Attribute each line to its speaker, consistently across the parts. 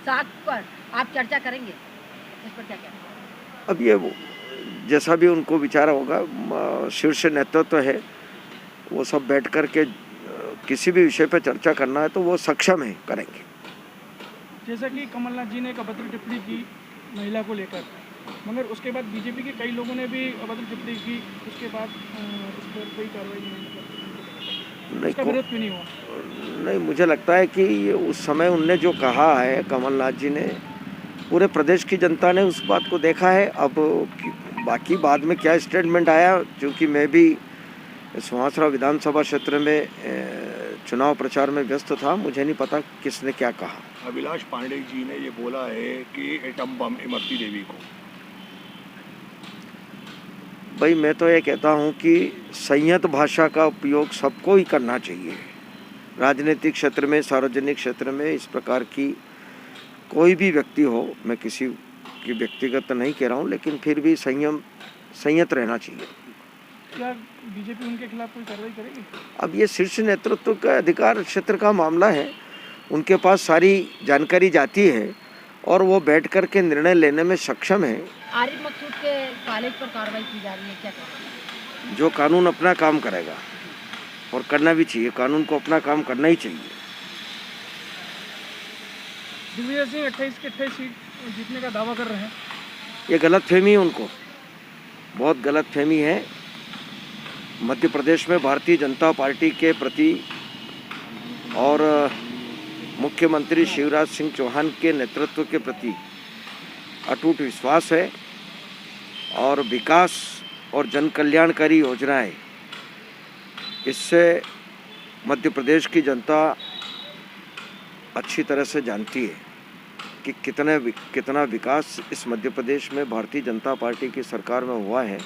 Speaker 1: साख पर आप चर्चा करेंगे, इस पर क्या कहना?
Speaker 2: अब ये जैसा भी उनको विचार होगा, शीर्ष नेतृत्व है, वो सब बैठ कर के किसी भी विषय पर चर्चा करना है तो वो सक्षम है, करेंगे।
Speaker 3: जैसा कि कमलनाथ जी ने एक अभद्र टिप्पणी की महिला को लेकर, मगर उसके बाद बीजेपी के कई लोगों ने भी अभद्र टिप्पणी की, उसके बाद इस पर कोई कार्रवाई नहीं, इसका विरोध क्यों नहीं हुआ?
Speaker 2: नहीं, मुझे लगता है कि उस समय उनने जो कहा है कमलनाथ जी ने, पूरे प्रदेश की जनता ने उस बात को देखा है। अब बाकी बाद में क्या स्टेटमेंट आया, क्योंकि मैं भी सुहासरा विधानसभा क्षेत्र में चुनाव प्रचार में व्यस्त था, मुझे नहीं पता किसने क्या कहा।
Speaker 4: अभिलाष पांडे जी ने ये बोला है कि एटम बम इमरती देवी को।
Speaker 2: भाई, मैं तो ये कहता हूँ कि संयत भाषा का उपयोग सबको ही करना चाहिए। राजनीतिक क्षेत्र में, सार्वजनिक क्षेत्र में इस प्रकार की कोई भी व्यक्ति हो, मैं किसी की व्यक्तिगत नहीं कह रहा हूँ, लेकिन फिर भी संयत रहना चाहिए।
Speaker 3: क्या बीजेपी उनके खिलाफ कोई कार्रवाई करेगी? अब
Speaker 2: ये शीर्ष नेतृत्व का अधिकार क्षेत्र का मामला है, उनके पास सारी जानकारी जाती है और वो बैठ कर के निर्णय लेने में सक्षम है।
Speaker 1: आरिफ मकसूद के कॉलेज पर कार्रवाई की जा रही है, क्या करेंगे?
Speaker 2: जो कानून अपना काम करेगा, और करना भी चाहिए, कानून को अपना काम करना ही चाहिए।
Speaker 3: दिग्विजय सिंह 28 के 28 सीट जीतने का दावा कर रहे हैं।
Speaker 2: ये गलतफहमी है, उनको बहुत गलतफहमी है। मध्य प्रदेश में भारतीय जनता पार्टी के प्रति और मुख्यमंत्री शिवराज सिंह चौहान के नेतृत्व के प्रति अटूट विश्वास है, और विकास और जन कल्याणकारी योजनाएं, इससे मध्य प्रदेश की जनता अच्छी तरह से जानती है कि कितना विकास इस मध्य प्रदेश में भारतीय जनता पार्टी की सरकार में हुआ है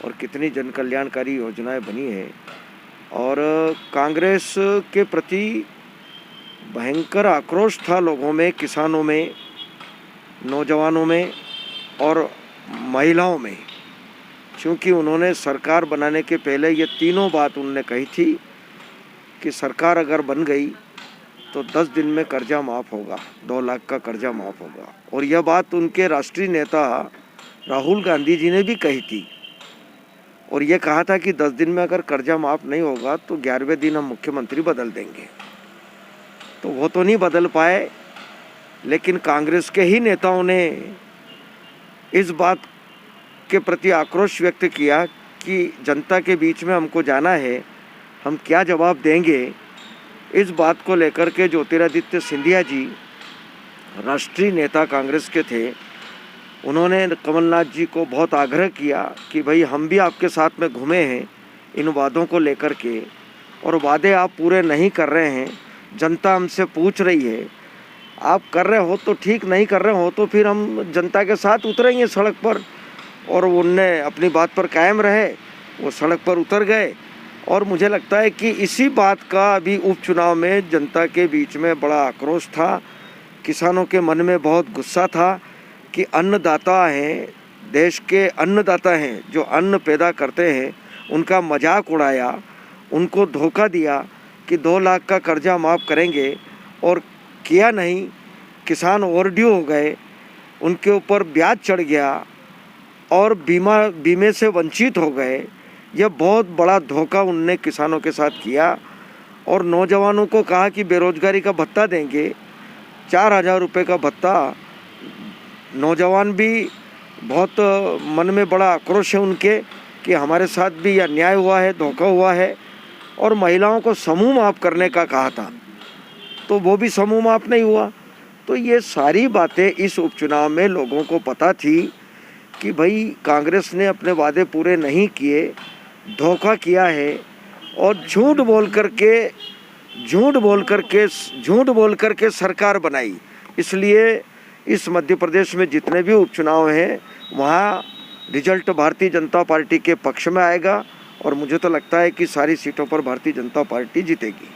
Speaker 2: और कितनी जन कल्याणकारी योजनाएं बनी है। और कांग्रेस के प्रति भयंकर आक्रोश था लोगों में, किसानों में, नौजवानों में और महिलाओं में, क्योंकि उन्होंने सरकार बनाने के पहले ये तीनों बात उन्होंने कही थी कि सरकार अगर बन गई तो 10 दिन में कर्जा माफ़ होगा, 2 लाख का कर्जा माफ़ होगा। और यह बात उनके राष्ट्रीय नेता राहुल गांधी जी ने भी कही थी, और ये कहा था कि 10 दिन में अगर कर्जा माफ़ नहीं होगा तो 11वें दिन हम मुख्यमंत्री बदल देंगे। तो वो तो नहीं बदल पाए, लेकिन कांग्रेस के ही नेताओं ने इस बात के प्रति आक्रोश व्यक्त किया कि जनता के बीच में हमको जाना है, हम क्या जवाब देंगे। इस बात को लेकर के ज्योतिरादित्य सिंधिया जी, राष्ट्रीय नेता कांग्रेस के थे, उन्होंने कमलनाथ जी को बहुत आग्रह किया कि भाई हम भी आपके साथ में घूमे हैं इन वादों को लेकर के, और वादे आप पूरे नहीं कर रहे हैं, जनता हमसे पूछ रही है, आप कर रहे हो तो ठीक, नहीं कर रहे हो तो फिर हम जनता के साथ उतरेंगे सड़क पर। और उनने अपनी बात पर कायम रहे, वो सड़क पर उतर गए। और मुझे लगता है कि इसी बात का अभी उपचुनाव में जनता के बीच में बड़ा आक्रोश था, किसानों के मन में बहुत गुस्सा था कि अन्नदाता हैं, देश के अन्नदाता हैं जो अन्न पैदा करते हैं, उनका मजाक उड़ाया, उनको धोखा दिया कि 2 लाख का कर्जा माफ़ करेंगे, और किया नहीं। किसान ओवरड्यू हो गए, उनके ऊपर ब्याज चढ़ गया और बीमे से वंचित हो गए। यह बहुत बड़ा धोखा उनने किसानों के साथ किया। और नौजवानों को कहा कि बेरोजगारी का भत्ता देंगे, 4000 रुपये का भत्ता। नौजवान भी बहुत मन में बड़ा आक्रोश है उनके कि हमारे साथ भी यह अन्याय हुआ है, धोखा हुआ है। और महिलाओं को समूह माफ़ करने का कहा था, तो वो भी समूह माफ़ नहीं हुआ। तो ये सारी बातें इस उपचुनाव में लोगों को पता थी कि भाई कांग्रेस ने अपने वादे पूरे नहीं किए, धोखा किया है, और झूठ बोल करके सरकार बनाई। इसलिए इस मध्य प्रदेश में जितने भी उपचुनाव हैं, वहाँ रिजल्ट भारतीय जनता पार्टी के पक्ष में आएगा, और मुझे तो लगता है कि सारी सीटों पर भारतीय जनता पार्टी जीतेगी।